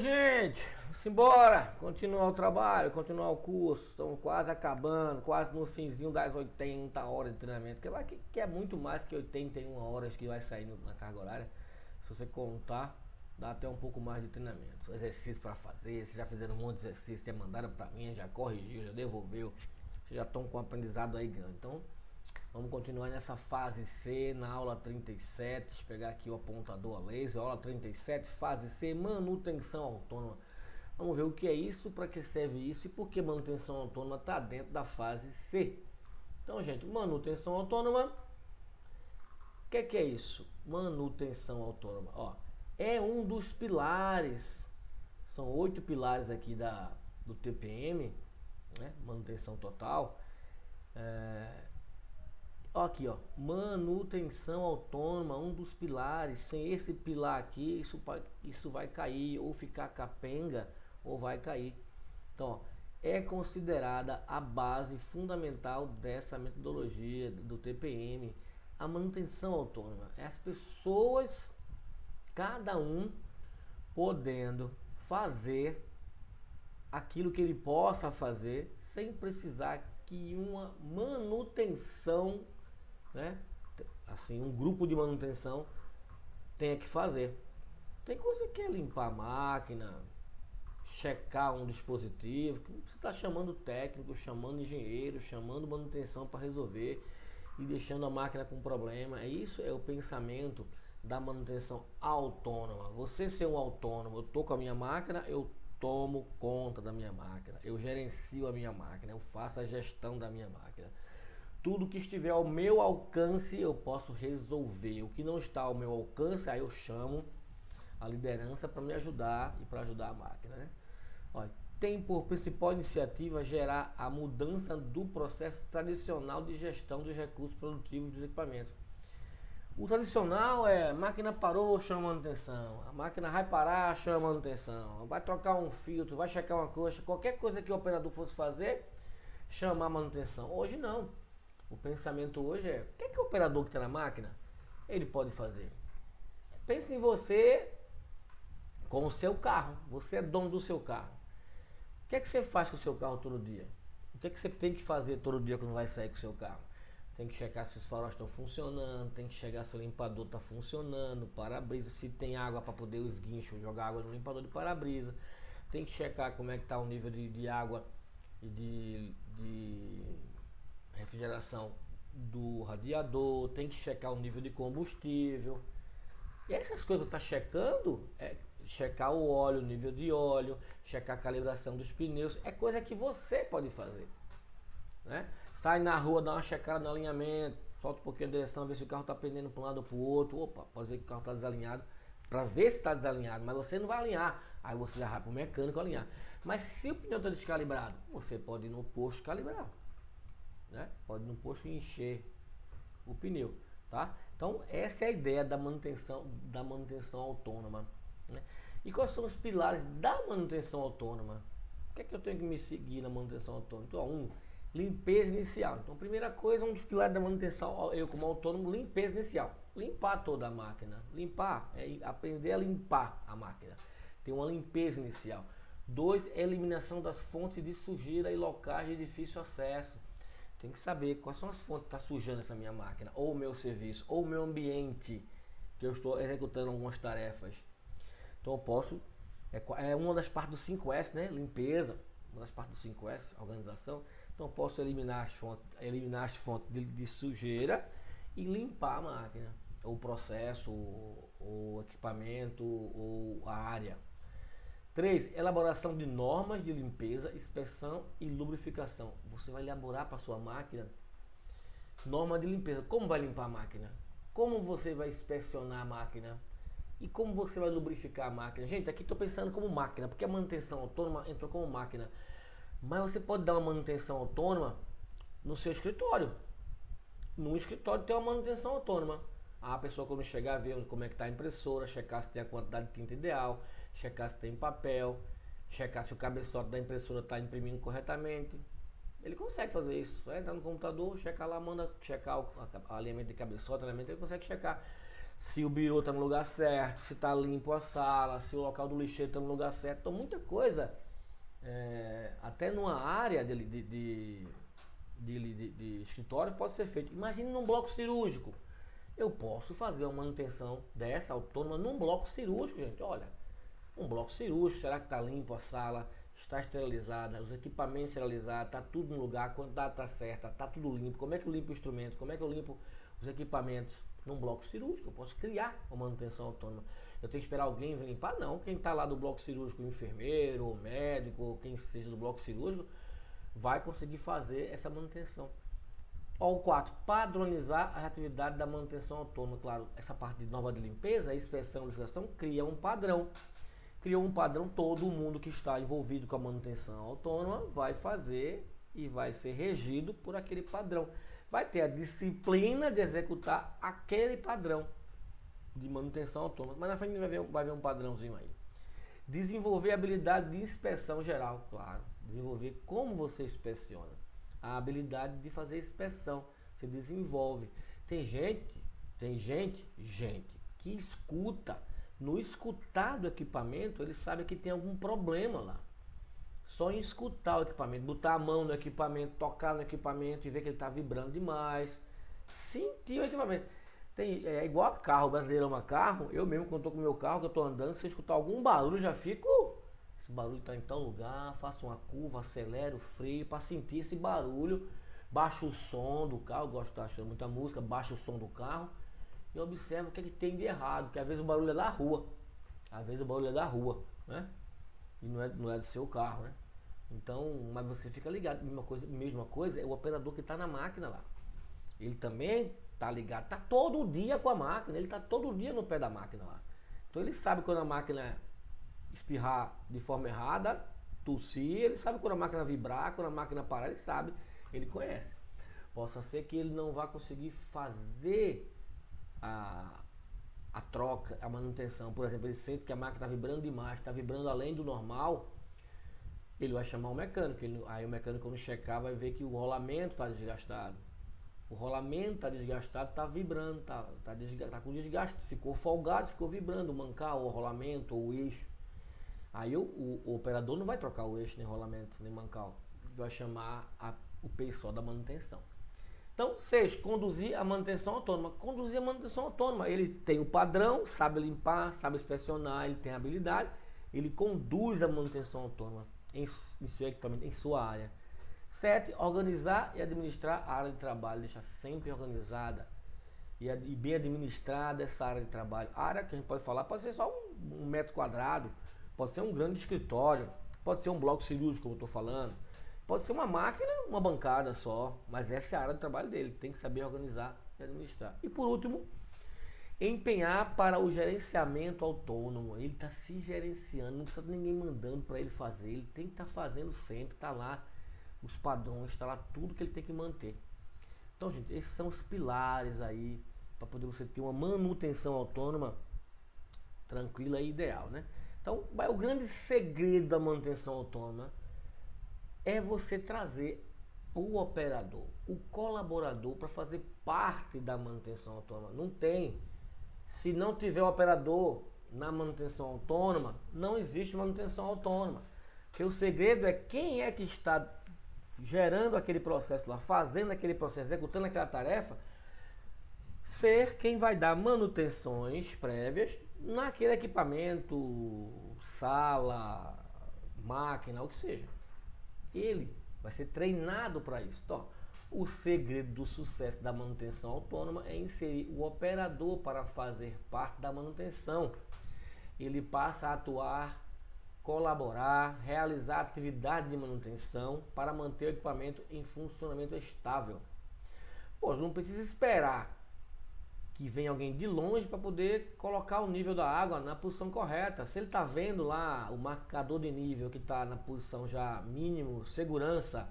gente, simbora, continuar o trabalho, continuar o curso, estamos quase acabando, quase no finzinho das 80 horas de treinamento, que é muito mais que 81 horas que vai sair na carga horária. Se você contar, dá até um pouco mais de treinamento, exercício para fazer, vocês já fizeram um monte de exercício, já mandaram para mim, já corrigiu, já devolveu, vocês já estão com um aprendizado aí grande. Então, vamos continuar nessa fase C, na aula 37, deixa eu pegar aqui o apontador a laser, aula 37, fase C, manutenção autônoma. Vamos ver o que é isso, para que serve isso e por que manutenção autônoma está dentro da fase C. Então, gente, manutenção autônoma, o que é isso? Manutenção autônoma, ó, é um dos pilares, são 8 pilares aqui do TPM, né, manutenção total. Aqui, ó, manutenção autônoma, um dos pilares. Sem esse pilar aqui, isso vai cair, ou ficar capenga, ou vai cair. Então, ó, é considerada a base fundamental dessa metodologia do TPM, a manutenção autônoma. É as pessoas, cada um, podendo fazer aquilo que ele possa fazer, sem precisar que uma manutenção, né, assim, um grupo de manutenção tenha que fazer. Tem coisa que é limpar a máquina, checar um dispositivo, que você está chamando técnico, chamando engenheiro, chamando manutenção para resolver e deixando a máquina com problema. Isso é o pensamento da manutenção autônoma. Você ser um autônomo, eu estou com a minha máquina, eu tomo conta da minha máquina, eu gerencio a minha máquina, eu faço a gestão da minha máquina. Tudo que estiver ao meu alcance eu posso resolver. O que não está ao meu alcance, aí eu chamo a liderança para me ajudar e para ajudar a máquina, né? Olha, tem por principal iniciativa gerar a mudança do processo tradicional de gestão dos recursos produtivos dos equipamentos. O tradicional é: máquina parou, chama manutenção, a máquina vai parar, chama manutenção, vai trocar um filtro, vai checar uma coxa, qualquer coisa que o operador fosse fazer, chamar manutenção. Hoje não. O pensamento hoje é: o que o operador que está na máquina ele pode fazer? Pense em você com o seu carro. Você é dono do seu carro. O que você faz com o seu carro todo dia? O que você tem que fazer todo dia quando vai sair com o seu carro? Tem que checar se os faróis estão funcionando, tem que checar se o limpador está funcionando, para-brisa, se tem água para poder os guinchos jogar água no limpador de para-brisa. Tem que checar como é que está o nível de água e de refrigeração do radiador, tem que checar o nível de combustível. E essas coisas que está checando, checar o óleo, o nível de óleo, checar a calibração dos pneus, é coisa que você pode fazer, né? Sai na rua, dá uma checada no alinhamento, solta um pouquinho a direção, ver se o carro está pendendo para um lado ou para o outro. Opa, pode ver que o carro está desalinhado, para ver se está desalinhado, mas você não vai alinhar, aí você já vai para o mecânico alinhar. Mas se o pneu está descalibrado, você pode ir no posto calibrar, né? Pode ir no posto encher o pneu, tá? Então essa é a ideia da manutenção autônoma, né? E quais são os pilares da manutenção autônoma? O que é que eu tenho que me seguir na manutenção autônoma? Então, limpeza inicial. Então, primeira coisa, um dos pilares da manutenção, eu como autônomo, limpeza inicial. Limpar toda a máquina. Limpar é aprender a limpar a máquina. Tem uma limpeza inicial. 2, eliminação das fontes de sujeira e locais de difícil acesso. Tem que saber quais são as fontes que estão sujando essa minha máquina, ou o meu serviço, ou o meu ambiente, que eu estou executando algumas tarefas. Então eu posso, é uma das partes do 5S, né? Limpeza, uma das partes do 5S, organização. Então eu posso eliminar as fontes de sujeira e limpar a máquina, ou o processo, o equipamento, ou a área. 3, elaboração de normas de limpeza, inspeção e lubrificação. Você vai elaborar para a sua máquina norma de limpeza. Como vai limpar a máquina? Como você vai inspecionar a máquina? E como você vai lubrificar a máquina? Gente, aqui estou pensando como máquina, porque a manutenção autônoma entrou como máquina. Mas você pode dar uma manutenção autônoma no seu escritório. No escritório tem uma manutenção autônoma. A pessoa, quando chegar, ver como é que está a impressora, checar se tem a quantidade de tinta ideal, checar se tem papel, checar se o cabeçote da impressora está imprimindo corretamente. Ele consegue fazer isso. Vai entrar no computador, checar lá, manda checar o alinhamento de cabeçote, ele consegue checar se o birô está no lugar certo, se está limpo a sala, se o local do lixeiro está no lugar certo. Então muita coisa, até numa área de escritório pode ser feito. Imagine num bloco cirúrgico. Eu posso fazer uma manutenção dessa autônoma num bloco cirúrgico, gente. Olha, um bloco cirúrgico, será que está limpo a sala? Está esterilizada, os equipamentos esterilizados, está tudo no lugar, a quantidade está certa, está tudo limpo. Como é que eu limpo o instrumento? Como é que eu limpo os equipamentos? Num bloco cirúrgico, eu posso criar uma manutenção autônoma. Eu tenho que esperar alguém vir limpar? Não. Quem está lá do bloco cirúrgico, o enfermeiro, o médico, ou quem seja do bloco cirúrgico, vai conseguir fazer essa manutenção. Ó, o 4, padronizar a atividade da manutenção autônoma. Claro, essa parte de norma de limpeza, inspeção e verificação, cria um padrão. Criou um padrão, todo mundo que está envolvido com a manutenção autônoma vai fazer e vai ser regido por aquele padrão. Vai ter a disciplina de executar aquele padrão de manutenção autônoma. Mas na frente vai ver um padrãozinho aí. Desenvolver a habilidade de inspeção geral, claro. Desenvolver como você inspeciona. A habilidade de fazer inspeção. Você desenvolve. Tem gente que escuta. No escutar do equipamento, ele sabe que tem algum problema lá. Só em escutar o equipamento, botar a mão no equipamento, tocar no equipamento e ver que ele está vibrando demais. Sentir o equipamento. É igual a carro, brasileiro ama carro. Eu mesmo, quando estou com o meu carro, que eu estou andando, se eu escutar algum barulho, eu já fico... Esse barulho está em tal lugar, faço uma curva, acelero, freio, para sentir esse barulho. Baixo o som do carro, eu gosto de estar achando muita música, baixo o som do carro. E observa o que tem de errado, porque às vezes o barulho é da rua. Às vezes o barulho é da rua, né? E não é do seu carro, né? Então, mas você fica ligado. Mesma coisa é o operador que está na máquina lá. Ele também está ligado, está todo dia com a máquina, ele está todo dia no pé da máquina lá. Então ele sabe quando a máquina espirrar de forma errada, tossir, ele sabe quando a máquina vibrar, quando a máquina parar, ele sabe, ele conhece. Possa ser que ele não vá conseguir fazer a troca, a manutenção. Por exemplo, ele sente que a máquina está vibrando demais, está vibrando além do normal, ele vai chamar o mecânico. Aí o mecânico, quando checar, vai ver que o rolamento está desgastado. O rolamento está desgastado, está vibrando, tá com desgaste, ficou folgado, ficou vibrando, o mancal, o rolamento ou o eixo. Aí o operador não vai trocar o eixo, nem rolamento, nem mancal. Vai chamar o pessoal da manutenção. Então, 6, conduzir a manutenção autônoma. Conduzir a manutenção autônoma. Ele tem o padrão, sabe limpar, sabe inspecionar, ele tem habilidade, ele conduz a manutenção autônoma em seu equipamento, em sua área. 7, organizar e administrar a área de trabalho. Deixar sempre organizada e bem administrada essa área de trabalho. A área que a gente pode falar pode ser só um metro quadrado, pode ser um grande escritório, pode ser um bloco cirúrgico, como eu estou falando. Pode ser uma máquina, uma bancada só, mas essa é a área de trabalho dele, tem que saber organizar e administrar. E por último, empenhar para o gerenciamento autônomo. Ele está se gerenciando, não precisa de ninguém mandando para ele fazer, ele tem que estar fazendo sempre, está lá os padrões, está lá tudo que ele tem que manter. Então, gente, esses são os pilares aí, para poder você ter uma manutenção autônoma tranquila e ideal, né? Então, o grande segredo da manutenção autônoma é você trazer o operador, o colaborador para fazer parte da manutenção autônoma. Não tem. Se não tiver o operador na manutenção autônoma, não existe manutenção autônoma. Porque o segredo é quem é que está gerando aquele processo lá, fazendo aquele processo, executando aquela tarefa, ser quem vai dar manutenções prévias naquele equipamento, sala, máquina, o que seja. Ele vai ser treinado para isso. Então, o segredo do sucesso da manutenção autônoma é inserir o operador para fazer parte da manutenção. Ele passa a atuar, colaborar, realizar atividade de manutenção para manter o equipamento em funcionamento estável. Pô, não precisa esperar que venha alguém de longe para poder colocar o nível da água na posição correta. Se ele está vendo lá o marcador de nível que está na posição já mínimo, segurança,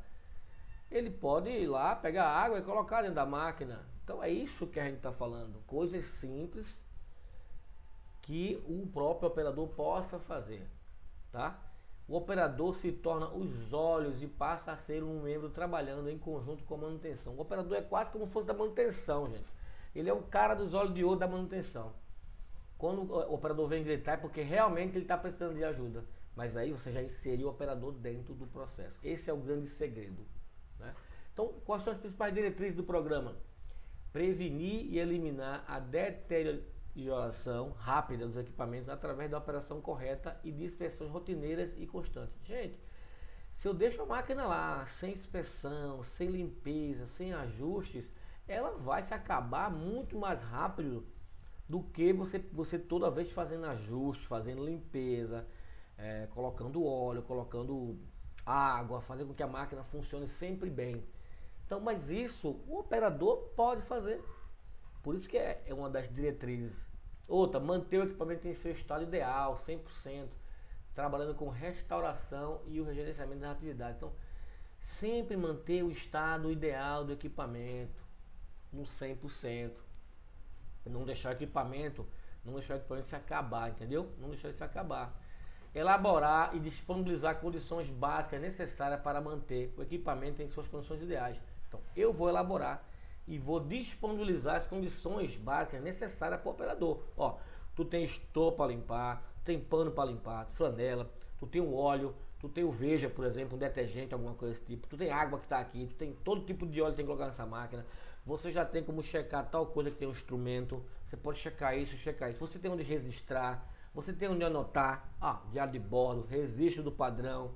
ele pode ir lá, pegar a água e colocar dentro da máquina. Então é isso que a gente está falando. Coisas simples que o próprio operador possa fazer. Tá? O operador se torna os olhos e passa a ser um membro trabalhando em conjunto com a manutenção. O operador é quase como se fosse da manutenção, gente. Ele é o cara dos olhos de ouro da manutenção. Quando o operador vem gritar é porque realmente ele está precisando de ajuda. Mas aí você já inseriu o operador dentro do processo. Esse é o grande segredo, né? Então, quais são as principais diretrizes do programa? Prevenir e eliminar a deterioração rápida dos equipamentos através da operação correta e de inspeções rotineiras e constantes. Gente, se eu deixo a máquina lá, sem inspeção, sem limpeza, sem ajustes, ela vai se acabar muito mais rápido do que você toda vez fazendo ajustes, fazendo limpeza, colocando óleo, colocando água, fazendo com que a máquina funcione sempre bem. Então, mas isso o operador pode fazer. Por isso que é uma das diretrizes. Outra, manter o equipamento em seu estado ideal, 100%, trabalhando com restauração e o regerenciamento das atividades. Então, sempre manter o estado ideal do equipamento no 100%. Não deixar o equipamento se acabar, entendeu? Não deixar ele se acabar. Elaborar e disponibilizar condições básicas necessárias para manter o equipamento em suas condições ideais. Então, eu vou elaborar e vou disponibilizar as condições básicas necessárias para o operador. Ó, tu tem estopa para limpar, tem pano para limpar, flanela, tu tem o óleo, tu tem o Veja, por exemplo, um detergente, alguma coisa desse tipo, tu tem água que está aqui, tu tem todo tipo de óleo que tem que colocar nessa máquina. Você já tem como checar tal coisa que tem um instrumento, você pode checar isso, você tem onde registrar, você tem onde anotar, diário de bordo, registro do padrão.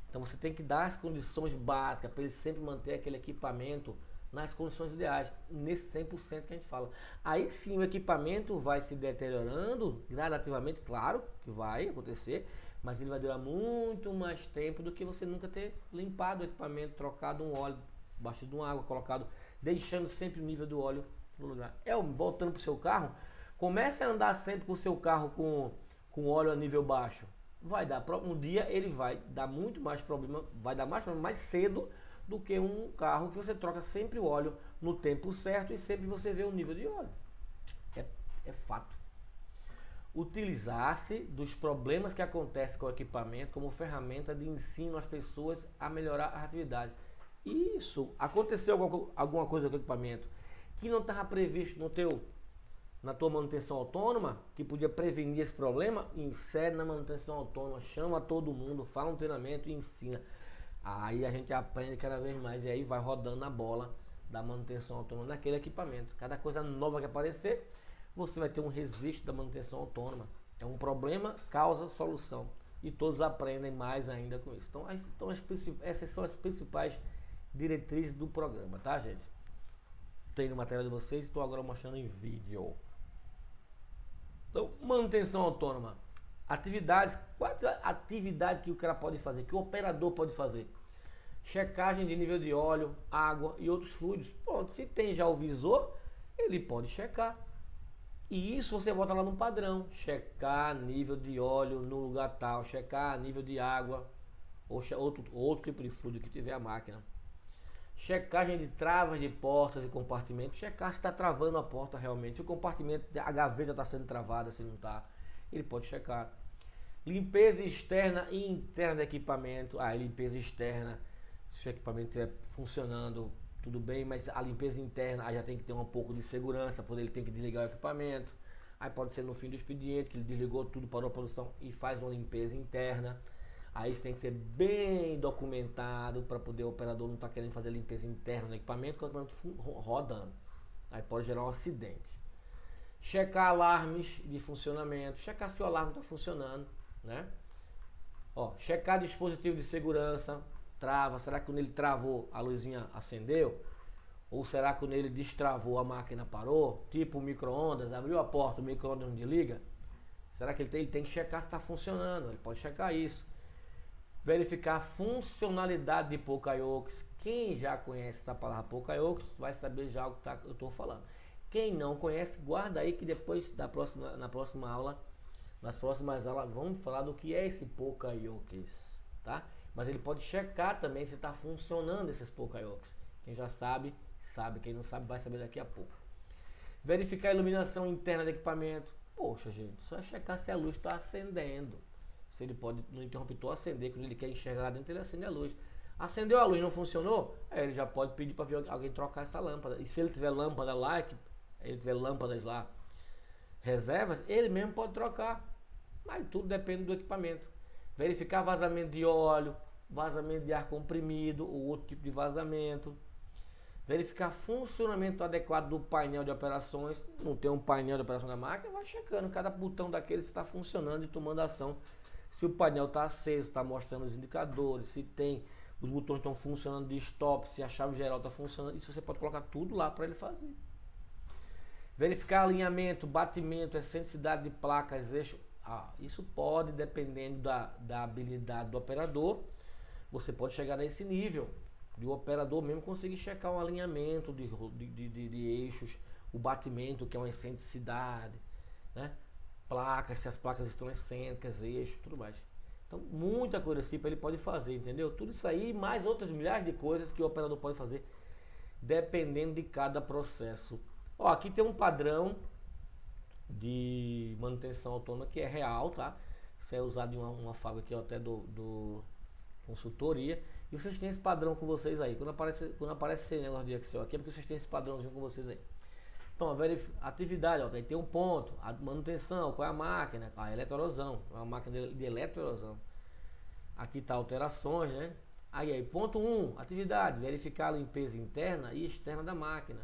Então você tem que dar as condições básicas para ele sempre manter aquele equipamento nas condições ideais, nesse 100% que a gente fala. Aí sim o equipamento vai se deteriorando gradativamente, claro que vai acontecer, mas ele vai durar muito mais tempo do que você nunca ter limpado o equipamento, trocado um óleo baixo de uma água, colocado, deixando sempre o nível do óleo no lugar. Voltando para o seu carro, comece a andar sempre com o seu carro com óleo a nível baixo. Vai dar um dia ele vai dar muito mais problema, vai dar mais problema mais cedo do que um carro que você troca sempre o óleo no tempo certo e sempre você vê o nível de óleo. É fato. Utilizar-se dos problemas que acontecem com o equipamento como ferramenta de ensino às pessoas a melhorar a atividade. Isso, aconteceu alguma coisa com o equipamento que não estava previsto na tua manutenção autônoma, que podia prevenir esse problema, insere na manutenção autônoma, chama todo mundo, fala um treinamento e ensina. Aí a gente aprende cada vez mais e aí vai rodando a bola da manutenção autônoma naquele equipamento. Cada coisa nova que aparecer, você vai ter um registro da manutenção autônoma. É um problema, causa, solução. E todos aprendem mais ainda com isso. Então essas são as principais diretrizes do programa, tá, gente? Tem no material de vocês, estou agora mostrando em vídeo. Então, manutenção autônoma. Quais atividades que o cara pode fazer, que o operador pode fazer? Checagem de nível de óleo, água e outros fluidos. Pronto, se tem já o visor, ele pode checar. E isso você volta lá no padrão. Checar nível de óleo no lugar tal, checar nível de água, ou outro tipo de fluido que tiver a máquina. Checagem de travas de portas e compartimentos, checar se está travando a porta realmente, se o compartimento, a gaveta está sendo travada, se não está, ele pode checar. Limpeza externa e interna do equipamento, limpeza externa, se o equipamento estiver funcionando, tudo bem, mas a limpeza interna, aí já tem que ter um pouco de segurança, porque ele tem que desligar o equipamento, aí pode ser no fim do expediente, que ele desligou tudo, parou a produção e faz uma limpeza interna. Aí isso tem que ser bem documentado para poder o operador não estar querendo fazer limpeza interna no equipamento, com o equipamento rodando. Aí pode gerar um acidente. Checar alarmes de funcionamento, checar se o alarme está funcionando, né? Checar dispositivo de segurança, trava, será que quando ele travou a luzinha acendeu? Ou será que quando ele destravou a máquina parou? Tipo o micro-ondas, abriu a porta, o micro-ondas não desliga? Será que ele tem que checar se está funcionando? Ele pode checar isso. Verificar a funcionalidade de Poka-Yoke. Quem já conhece essa palavra Poka-Yoke vai saber já o que eu estou falando. Quem não conhece, guarda aí que depois na próxima aula, nas próximas aulas, vamos falar do que é esse Poka-Yoke, tá? Mas ele pode checar também se está funcionando esses Poka-Yoke. Quem já sabe, sabe. Quem não sabe, vai saber daqui a pouco. Verificar a iluminação interna do equipamento. Poxa, gente, só é checar se a luz está acendendo. Se ele pode no interruptor acender, quando ele quer enxergar lá dentro, ele acende a luz. Acendeu a luz, não funcionou? Ele já pode pedir para alguém trocar essa lâmpada. E se ele tiver lâmpada lá, ele tiver lâmpadas lá reservas, ele mesmo pode trocar. Mas tudo depende do equipamento. Verificar vazamento de óleo, vazamento de ar comprimido ou outro tipo de vazamento. Verificar funcionamento adequado do painel de operações. Não tem um painel de operação da máquina, vai checando cada botão daquele se está funcionando e tomando ação. Se o painel está aceso, está mostrando os indicadores, se tem os botões estão funcionando de stop, se a chave geral está funcionando, isso você pode colocar tudo lá para ele fazer. Verificar alinhamento, batimento, excentricidade de placas, eixo. Isso pode, dependendo da habilidade do operador, você pode chegar nesse nível de o operador mesmo conseguir checar o alinhamento de eixos, o batimento, que é uma excentricidade, né? Placas, se as placas estão excêntricas, eixos, tudo mais. Então, muita coisa assim ele pode fazer, entendeu? Tudo isso aí, mais outras milhares de coisas que o operador pode fazer, dependendo de cada processo. Ó, aqui tem um padrão de manutenção autônoma que é real, tá? Isso é usado em uma fábrica aqui, até do consultoria. E vocês têm esse padrão com vocês aí. Quando aparece esse negócio de Excel aqui, é porque vocês têm esse padrãozinho com vocês aí. Então, a atividade, ó, tem um ponto, a manutenção, qual é a máquina, a eletroerosão, é uma máquina de eletroerosão. Aqui está alterações, né? Aí, ponto 1, atividade, verificar a limpeza interna e externa da máquina.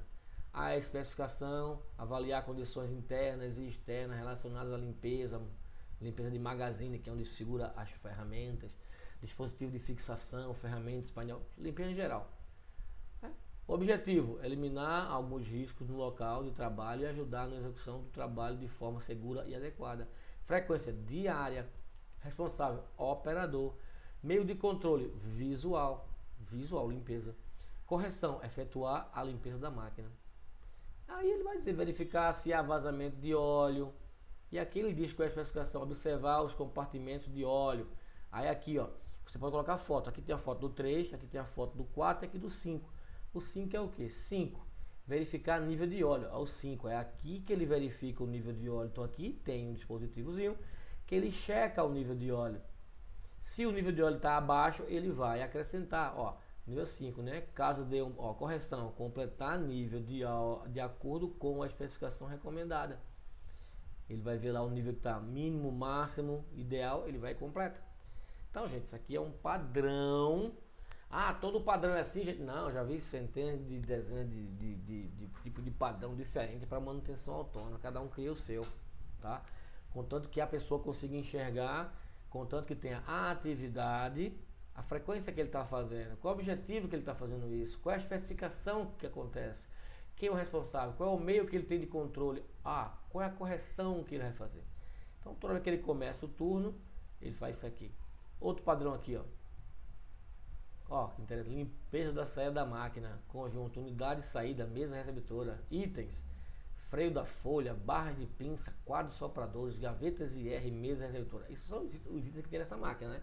A especificação, avaliar condições internas e externas relacionadas à limpeza de magazine, que é onde segura as ferramentas, dispositivo de fixação, ferramentas, painel, limpeza em geral. Objetivo, eliminar alguns riscos no local de trabalho e ajudar na execução do trabalho de forma segura e adequada. Frequência diária, responsável, operador. Meio de controle, visual, limpeza. Correção, efetuar a limpeza da máquina. Aí ele vai dizer, verificar se há vazamento de óleo. E aqui ele diz com a especificação, observar os compartimentos de óleo. Aí aqui, ó, você pode colocar foto. Aqui tem a foto do 3, aqui tem a foto do 4 e aqui do 5. O 5 é o que? 5. Verificar nível de óleo. O 5 é aqui que ele verifica o nível de óleo. Então aqui tem um dispositivozinho que ele checa o nível de óleo. Se o nível de óleo está abaixo, ele vai acrescentar, ó, nível 5, né? Caso dê correção, completar nível de acordo com a especificação recomendada. Ele vai ver lá o nível que está mínimo, máximo, ideal, ele vai completar. Então, gente, isso aqui é um padrão. Todo padrão é assim, gente? Não, já vi centenas de dezenas de tipo de padrão diferente para manutenção autônoma. Cada um cria o seu, tá? Contanto que a pessoa consiga enxergar, contanto que tenha a atividade, a frequência que ele está fazendo, qual o objetivo que ele está fazendo isso, qual é a especificação que acontece, quem é o responsável, qual é o meio que ele tem de controle, qual é a correção que ele vai fazer. Então, toda vez que ele começa o turno, ele faz isso aqui. Outro padrão aqui, ó. Que interessante. Limpeza da saída da máquina, conjunto, unidade de saída, mesa receptora, itens, freio da folha, barras de pinça, quadros sopradores, gavetas IR, mesa receptora. Isso são os itens que tem nessa máquina, né?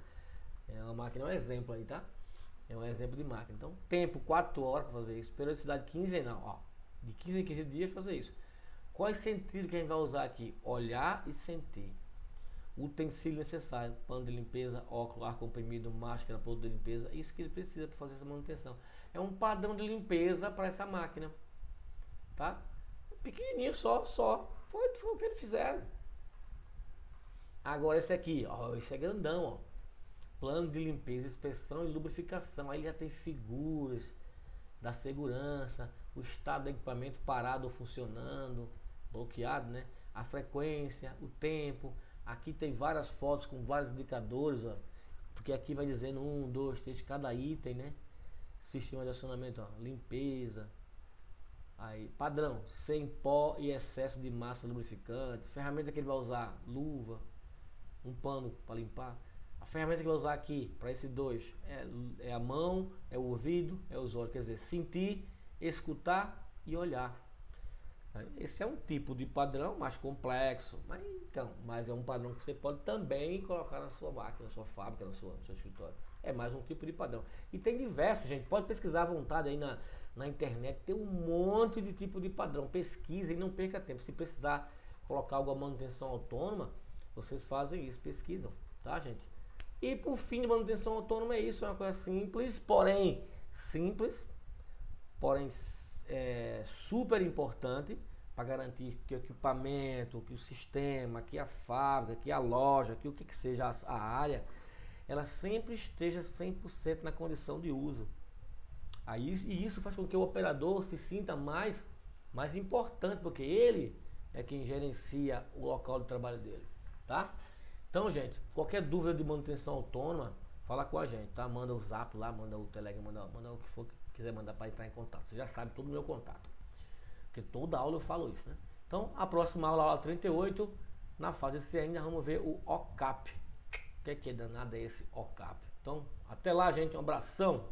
É uma máquina, é um exemplo aí, tá? É um exemplo de máquina. Então, tempo 4 horas para fazer isso, periodicidade quinzenal, de 15 em 15 dias fazer isso. Quais sentidos que a gente vai usar aqui? Olhar e sentir. Utensílio necessário, pano de limpeza, óculos, ar comprimido, máscara, produto de limpeza, isso que ele precisa para fazer essa manutenção. É um padrão de limpeza para essa máquina, tá? Pequenininho só, foi o que eles fizeram. Agora esse aqui, esse é grandão, plano de limpeza, inspeção e lubrificação, aí já tem figuras da segurança, o estado do equipamento parado ou funcionando, bloqueado, né? A frequência, o tempo. Aqui tem várias fotos com vários indicadores, porque aqui vai dizendo 1, 2, 3, cada item, né? Sistema de acionamento, limpeza. Aí, padrão, sem pó e excesso de massa lubrificante. Ferramenta que ele vai usar, luva, um pano para limpar. A ferramenta que ele vai usar aqui, para esse 2, é a mão, é o ouvido, é os olhos. Quer dizer, sentir, escutar e olhar. Esse é um tipo de padrão mais complexo, mas é um padrão que você pode também colocar na sua máquina, na sua fábrica, no seu escritório. É mais um tipo de padrão. E tem diversos, gente. Pode pesquisar à vontade aí na internet. Tem um monte de tipo de padrão. Pesquisa e não perca tempo. Se precisar colocar alguma manutenção autônoma, vocês fazem isso, pesquisam, tá, gente? E por fim, de manutenção autônoma é isso. É uma coisa simples, porém super importante, para garantir que o equipamento, que o sistema, que a fábrica, que a loja, que o que seja a área, ela sempre esteja 100% na condição de uso. Aí, e isso faz com que o operador se sinta mais importante, porque ele é quem gerencia o local de trabalho dele, tá? Então, gente, qualquer dúvida de manutenção autônoma, fala com a gente, tá? Manda o zap lá, manda o telegram, manda o que for que quiser mandar para entrar em contato. Você já sabe todo o meu contato, porque toda aula eu falo isso, né? Então, a próxima aula, aula 38, na fase C ainda vamos ver o OCAP. O que é danado é esse OCAP? Então, até lá, gente, um abração.